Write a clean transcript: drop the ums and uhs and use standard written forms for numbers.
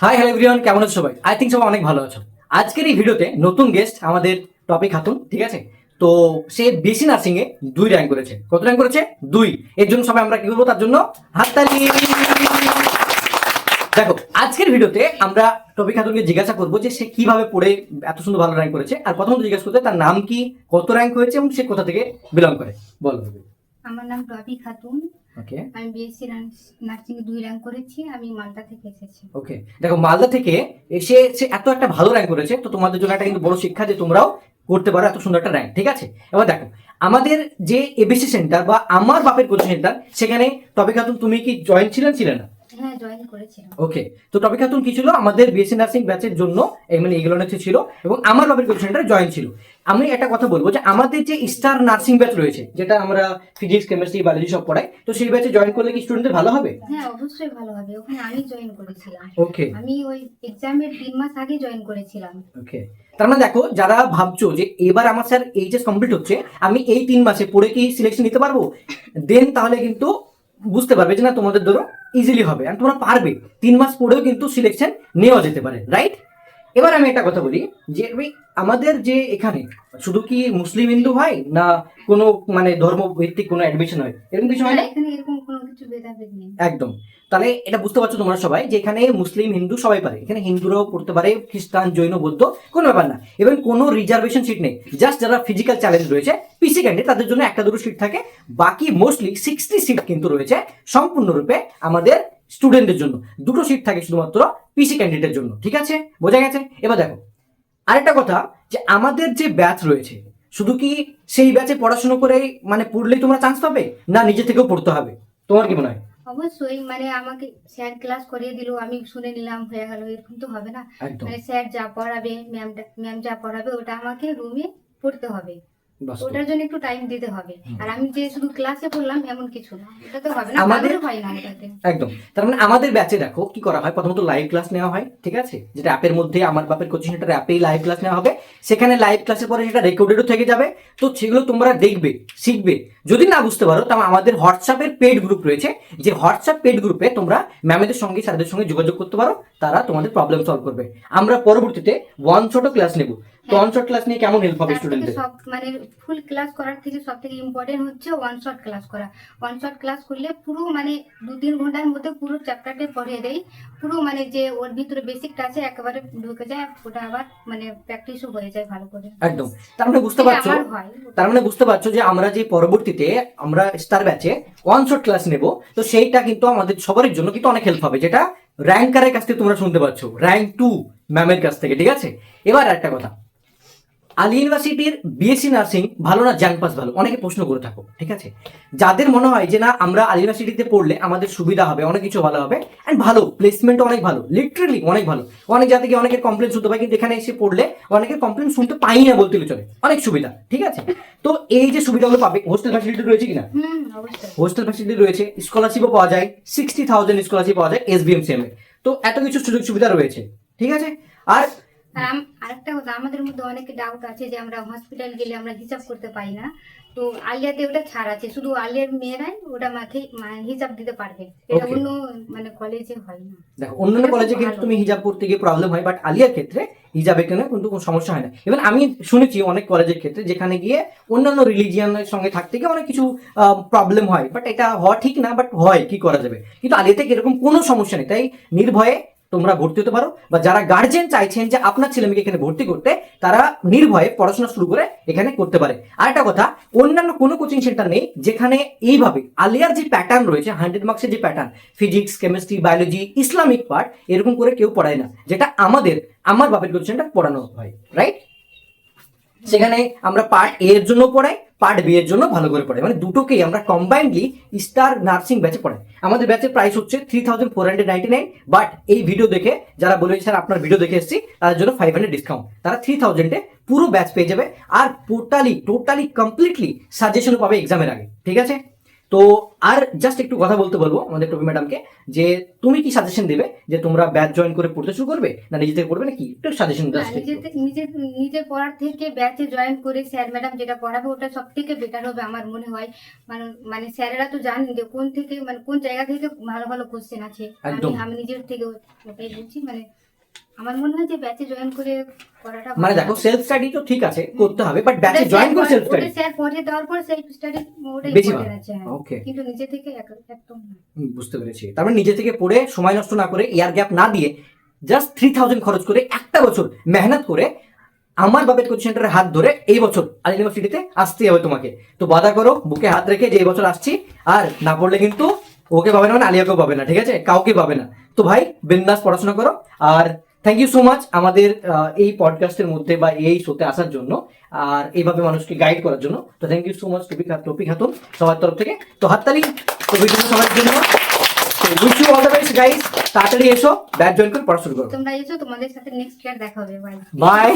Hi hello everyone, কেমন আছো সবাই? আই থিঙ্ক সবাই অনেক ভালো আছো। আজকের এই ভিডিওতে নতুন গেস্ট আমাদের টপিক খাতুন, ঠিক আছে? তো সে বিএসসি নার্সিং এ 2 র্যাঙ্ক করেছে। কত র্যাঙ্ক করেছে? 2। এর জন্য সবাই আমরা কি করবো? তার জন্য হাততালি। দেখো, আজকের ভিডিওতে আমরা টপিক খাতুনকে জিজ্ঞাসা করবো যে সে কিভাবে পড়ে এত সুন্দর ভালো র্যাঙ্ক করেছে, আর প্রথমত জিজ্ঞাসা করতে তার নাম কি, কত র্যাঙ্ক হয়েছে এবং সে কোথা থেকে বিলং করে। বলো। আমার নাম টপি খাতুন। ওকে আমি বিএসসি নার্সিং 2 র্যাঙ্ক করেছি। আমি মালদা থেকে এসেছি। ওকে, দেখো মালদা থেকে এসে সে এত একটা ভালো র্যাঙ্ক করেছে, তো তোমাদের জন্য একটা কিন্তু বড় শিক্ষা যে তোমরাও করতে পারো এত সুন্দর একটা র্যাঙ্ক, ঠিক আছে? এবার দেখো, আমাদের যে এবিসি সেন্টার বা আমার বাপের কোচিং সেন্টার, সেখানে টপিক খাতুন তুমি কি জয়েন ছিলে না? হ্যাঁ, জয়েন করেছিলাম। ওকে, তো টপিক খাতুন কি ছিল? আমাদের বিএসসি নার্সিং ব্যাচের জন্য মানে এগুলো ছিল, এবং আমার বাপের কোচিং সেন্টারে জয়েন ছিল। আমি একটা কথা বলবো যে আমাদের যে স্টার নার্সিং ব্যাচ রয়েছে, যেটা আমরা ফিজিক্স, কেমিস্ট্রি, বায়োলজি সব পড়াই, তো সেই ব্যাচে জয়েন করলে কি স্টুডেন্টদের ভালো হবে? হ্যাঁ, অবশ্যই ভালো হবে। ওখানে আমি জয়েন করেছিলাম। ওকে আমি ওই এক্সামের 3 মাস আগে জয়েন করেছিলাম। ওকে, তার মানে দেখো, যারা ভাবছো যে এবার আমার স্যার এইচএস কমপ্লিট হচ্ছে, আমি এই 3 মাসে পড়ে কি সিলেকশন নিতে পারবো, দেন তাহলে কিন্তু বুঝতে পারবে যে না, তোমাদের ধরো ইজিলি হবে আর তোমরা পারবে। 3 মাস পরেও কিন্তু সিলেকশন নেওয়া যেতে পারে, রাইট? এবার আমি একটা কথা বলি যে আমাদের যে এখানে শুধু কি মুসলিম হিন্দু হয় না কোনো মানে ধর্ম ভিত্তিক কোনো অ্যাডমিশন হয়, এরকম কিছু হয় না? এখানে এরকম কোনো কিছু ভেদাভেদ নেই। একদম। তাহলে এটা বুঝতে পারছো তোমরা সবাই যে এখানে মুসলিম হিন্দু সবাই পারে, এখানে হিন্দুরাও পড়তে পারে, খ্রিস্টান, জৈন, বৌদ্ধ, কোনো ব্যাপার না। এবং কোনো রিজার্ভেশন সিট নেই। জাস্ট যারা ফিজিক্যাল চ্যালেঞ্জ রয়েছে পিসি ক্যান্ডিডেট, তাদের জন্য একটা দুটো সিট থাকে। বাকি মোস্টলি 60 সিট কিন্তু রয়েছে সম্পূর্ণরূপে আমাদের স্টুডেন্টদের জন্য। দুটো সিট থাকে শুধুমাত্র পিসি ক্যান্ডিডেটের জন্য, ঠিক আছে? বোঝা গেছে? এবার দেখো, আরেকটা কথা, যে আমাদের যে ব্যাচ রয়েছে, শুধু কি সেই ব্যাচে পড়াশোনা করে মানে পড়লেই তোমরা চান্স পাবে, না নিজে থেকেও পড়তে হবে? তোমার কি মনে হয়? অবশ্যই আমাকে স্যার ক্লাস করিয়ে দিল, আমি শুনে নিলাম, হয়ে গেল, এরকম তো হবে না। একদম। স্যার যা পড়াবে, ম্যাম যা পড়াবে, ওটা আমাকে রুমে পড়তে হবে। বাস্তব। ওটার জন্য একটু টাইম দিতে হবে। আর আমি যে শুধু ক্লাসে পড়লাম এমন কিছু না, এটা তো হবে না। আমাদের হয় না ওটাতে। একদম। তার মানে আমাদের ব্যাচে দেখো কি করা হয়, প্রথমত লাইভ ক্লাস নেওয়া হয়, ঠিক আছে? যেটা অ্যাপের মধ্যে, আমার বাপের কোচিং সেন্টার অ্যাপেই লাইভ ক্লাস নেওয়া হবে। সেখানে লাইভ ক্লাসের পরে সেটা রেকর্ডেডও থেকে যাবে। তো সেগুলো তোমরা দেখবে, শিখবে। যদি না বুঝতে পারো, তাহলে আমাদের হোয়াটসঅ্যাপের পেড গ্রুপ রয়েছে, যে হোয়াটসঅ্যাপ পেড গ্রুপে তোমরা ম্যামেদের সঙ্গে, স্যারদের সঙ্গে যোগাযোগ করতে পারো, তারা তোমাদের প্রবলেম সলভ করবে। আমরা পরবর্তীতে ওয়ান শট ক্লাস নেব। তো ওয়ান শট ক্লাস নিয়ে কেমন হেল্প হবে তার থেকে স্টুডেন্টদের? সব ফুল ক্লাস করার থেকে সব থেকে ইম্পর্টেন্ট হচ্ছে ওয়ান শট ক্লাস করা। ওয়ান শট ক্লাস করলে পুরো 2-3 ঘন্টার মধ্যে পুরো চ্যাপ্টারটা পড়িয়ে দেয়। পুরো যে ওর ভিতরে বেসিকটা আছে একেবারে ঢুকে যায়, ওটা আবার প্র্যাকটিসও হয়ে যায় ভালো করে। একদম। তার মানে বুঝতে পারছো, যে আমরা যে পরবর্তীতে আমরা স্টার ব্যাচে ওয়ান শট ক্লাস নেব, তো সেইটা কিন্তু আমাদের সবার জন্য কিন্তু অনেক হেল্প হবে, যেটা র্যাঙ্কারের কাছ থেকে তোমরা শুনতে পাচ্ছ, র্যাঙ্ক 2 ম্যামের কাছ থেকে, ঠিক আছে? এবার একটা কথা, আলী ইউনিভার্সিটির বিএসসি নার্সিং ভালো না জ্যাং পাস ভালো, অনেকে প্রশ্ন করে থাকো, ঠিক আছে? যাদের মনে হয় যে না, আমরা আলী ইউনিভার্সিটিতে পড়লে আমাদের সুবিধা হবে, অনেক কিছু ভালো হবে, অ্যান্ড ভালো প্লেসমেন্ট অনেক ভালো, লিটারেলি অনেক ভালো। অনেক জায়গা থেকে অনেকের কমপ্লেন শুনতে পাই, কিন্তু এখানে এসে পড়লে অনেকের কমপ্লেন শুনতে পাই না বলতে চলে, অনেক সুবিধা, ঠিক আছে? তো এই যে সুবিধাগুলো পাবে, হোস্টেল ফ্যাসিলিটি রয়েছে কিনা? হোস্টেল ফ্যাসিলিটি রয়েছে, স্কলারশিপও পাওয়া যায়, 60,000 স্কলারশিপ পাওয়া যায় এসবিএমসিএম এ। তো এত কিছু সুযোগ সুবিধা রয়েছে, ঠিক আছে? আর আরেকটা কথা, আমাদের মধ্যে অনেকে ডাউট আছে যে আমরা হসপিটাল গেলে আমরা হিসাব করতে পাই না। তো আলিয়াতে ওটা ছাড় আছে, শুধু আলিয়ার মেয়েরাই ওটা মাকে হিসাব দিতে পারবে। এটা অন্য কলেজে হয় না। দেখো, অন্যান্য কলেজে কিন্তু তুমি হিজাব পড়তে গিয়ে প্রবলেম হয়, বাট আলিয়ার ক্ষেত্রে হিজাবে কিন্তু কোনো সমস্যা হয় না। ইভেন আমি শুনেছি অনেক কলেজের ক্ষেত্রে যেখানে গিয়ে অন্যান্য রিলিজিয়ানের সঙ্গে থাকতে গিয়ে অনেক কিছু প্রবলেম হয়, বাট এটা হওয়া ঠিক না, বাট হয়, কি করা যাবে? কিন্তু আলিয়াতে এরকম কোনো সমস্যা নেই, তাই নির্ভয়ে তোমরা ভর্তি হতে পারো, বা যারা গার্জেন চাইছেন যে আপনার ছেলে মেয়েকে এখানে ভর্তি করতে, তারা নির্ভয়ে পড়াশোনা শুরু করে এখানে করতে পারে। আর একটা কথা, অন্যান্য কোনো কোচিং সেন্টার নেই যেখানে এইভাবে আলিয়ার যে প্যাটার্ন রয়েছে, 100 মার্কসের যে pattern, physics, chemistry, biology, Islamic part, এরকম করে কেউ পড়ায় না, যেটা আমার বাপের কোচিং সেন্টার পড়ানো হয়, রাইট? সেখানে আমরা পার্ট এ এর জন্য পড়াই, পার্ট বি এর জন্য ভালো করে পড়াই, মানে দুটোকেই আমরা কম্বাইন্ডলি স্টার নার্সিং ব্যাচে পড়াই। আমাদের ব্যাচের প্রাইস হচ্ছে 3,499, বাট এই ভিডিও দেখে যারা বলবে স্যার আপনার ভিডিও দেখে এসেছি, তাদের জন্য 500 ডিসকাউন্ট, তারা 3,000-এ পুরো ব্যাচ পেয়ে যাবে। আর টোটালি কমপ্লিটলি সাজেশন পাবে এক্সামের আগে, ঠিক আছে? তো আর জাস্ট একটু কথা বলতে বলবো আমাদের টপি ম্যাডামকে, যে তুমি কি সাজেশন দেবে যে তোমরা ব্যাচ জয়েন করে পড়তে শুরু করবে না নিজে থেকে পড়বে নাকি, একটু সাজেশন না, নিজে পড়ার থেকে ব্যাচে জয়েন করে স্যার ম্যাডাম যেটা পড়াবে ওটা সব থেকে বেটার হবে আমার মনে হয়। মানে স্যারেরা তো জানেন যে কোন থেকে মানে কোন জায়গা থেকে ভালো ভালো কোশ্চেন আছে। একদম। আমি নিজের থেকে ওটাই বলছি, মানে আমার মনে হয় যে ব্যাচে জয়েন করে পড়াটা মানে দেখো সেলফ স্টাডি তো ঠিক আছে করতে হবে, বাট ব্যাচে জয়েন করে সেলফ স্টাডি স্যার পড়িয়ে দেওয়ার পর সেলফ স্টাডি ওটাই বেশি ইম্পর্টেন্ট ভালো। আছে, হ্যাঁ। ওকে, কিন্তু নিজে থেকে একদম না। বুঝতে পেরেছি। তার মানে নিজে থেকে পড়ে সময় নষ্ট না করে, ইয়ার গ্যাপ না দিয়ে, জাস্ট 3000 খরচ করে একটা বছর মেহনত করে আমার বাপের কোচিং সেন্টারের হাত ধরে এই বছর আলী ইউনিভার্সিটিতে আসতেই হবে তোমাকে। তো বাধা করো বুকে হাত রেখে যে এই বছর আসছি, আর না পড়লে কিন্তু ওকে পাবে না, মানে আলিয়াকেও পাবে না, ঠিক আছে, কাউকে পাবে না। তো ভাই বিন্দাস পড়াশোনা করো। আর থ্যাংক ইউ সো মাচ আমাদের এই পডকাস্টের মধ্যে বা এই শোতে আসার জন্য আর এইভাবে মানুষকে গাইড করার জন্য। তো thank you so much Topi Khatun সবার তরফ থেকে। তো হাততালি টপির জন্য সবার জন্য। Wish you all the best guys, তাড়াতাড়ি এসো ব্যাচ জয়েন করে পড়া শুরু করো। তোমরা এসো, তোমাদের সাথে নেক্সট ইয়ার দেখা হবে। Bye bye.